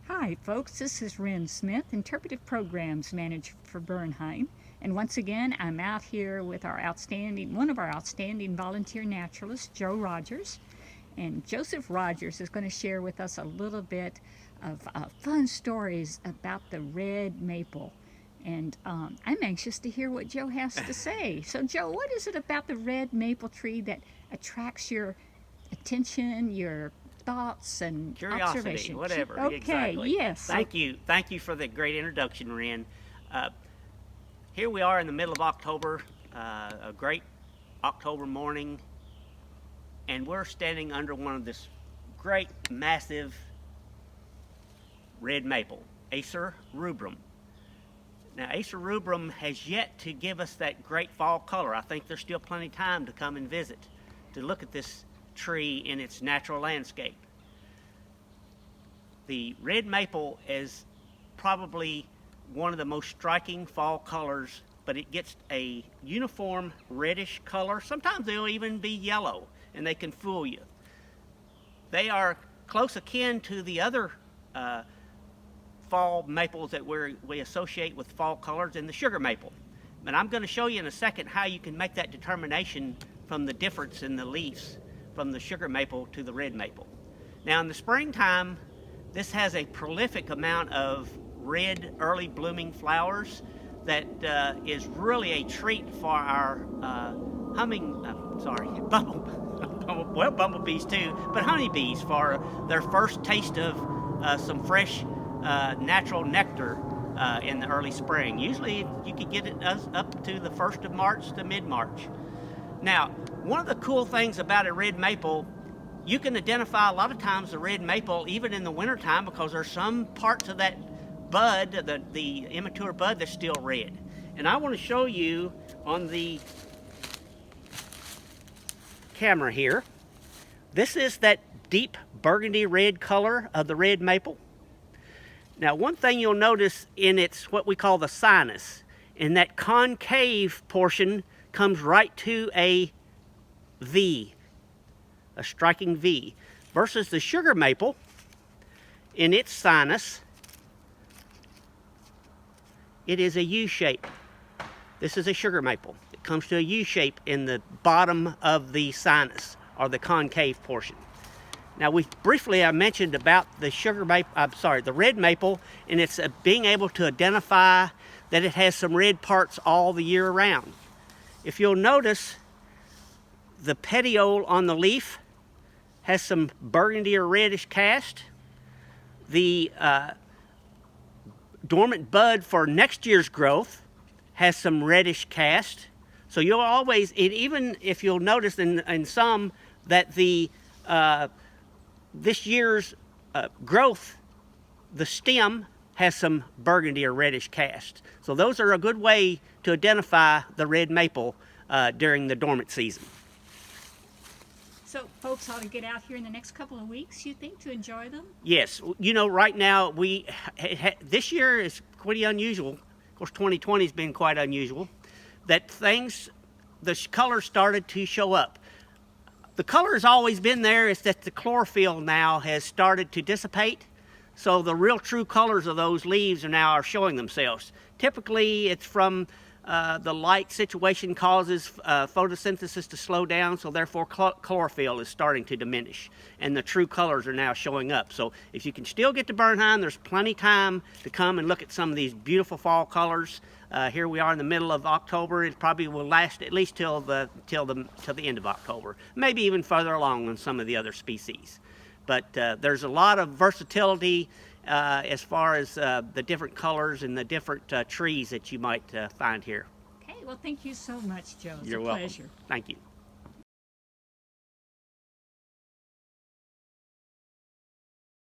Hi folks, this is Wren Smith, Interpretive Programs Manager for Bernheim. And once again, I'm out here with one of our outstanding volunteer naturalists, Joe Rogers. And Joseph Rogers is going to share with us a little bit of fun stories about the red maple. And I'm anxious to hear what Joe has to say. So Joe, what is it about the red maple tree that attracts your attention, your thoughts and Curiosity, observation? whatever. Okay, Exactly. yes. Thank you for the great introduction, Wren. Here we are in the middle of October, a great October morning, and we're standing under one of this great, massive red maple, Acer rubrum. Now, Acer rubrum has yet to give us that great fall color. I think there's still plenty of time to come and visit, to look at this tree in its natural landscape. The red maple is probably one of the most striking fall colors, but it gets a uniform reddish color. Sometimes they'll even be yellow, and they can fool you. They are close akin to the other fall maples that we associate with fall colors in the sugar maple. But I'm going to show you in a second how you can make that determination from the difference in the leaves from the sugar maple to the red maple. Now in the springtime, this has a prolific amount of red early blooming flowers that is really a treat for our bumblebees too, but honeybees for their first taste of some fresh natural nectar in the early spring. Usually you could get it up to the 1st of March to mid-March. Now, one of the cool things about a red maple, you can identify a lot of times the red maple even in the wintertime because there's some parts of that bud, the immature bud, that's still red. And I want to show you on the camera here. This is that deep burgundy red color of the red maple. Now, one thing you'll notice in its what we call the sinus, in that concave portion comes right to a V, a striking V, versus the sugar maple in its sinus, it is a U shape. This is a sugar maple. It comes to a U shape in the bottom of the sinus, or the concave portion. Now, I mentioned about the red maple, and it's being able to identify that it has some red parts all the year around. If you'll notice, the petiole on the leaf has some burgundy or reddish cast. The dormant bud for next year's growth has some reddish cast. So you'll always, even if you'll notice in some that this year's growth, the stem has some burgundy or reddish cast. So those are a good way to identify the red maple during the dormant season. So folks ought to get out here in the next couple of weeks, you think, to enjoy them? Yes. You know, right now, this year is pretty unusual. Of course, 2020 has been quite unusual. That the colors started to show up. The color has always been there. It's that the chlorophyll now has started to dissipate. So the real true colors of those leaves are showing themselves. Typically, it's from the light situation causes photosynthesis to slow down, so therefore chlorophyll is starting to diminish, and the true colors are now showing up. So if you can still get to Bernheim, there's plenty of time to come and look at some of these beautiful fall colors. Here we are in the middle of October. It probably will last at least till the end of October, maybe even further along on some of the other species. But there's a lot of versatility as far as the different colors and the different trees that you might find here. Okay, well, thank you so much, Joe. It's You're a welcome. pleasure. Thank you.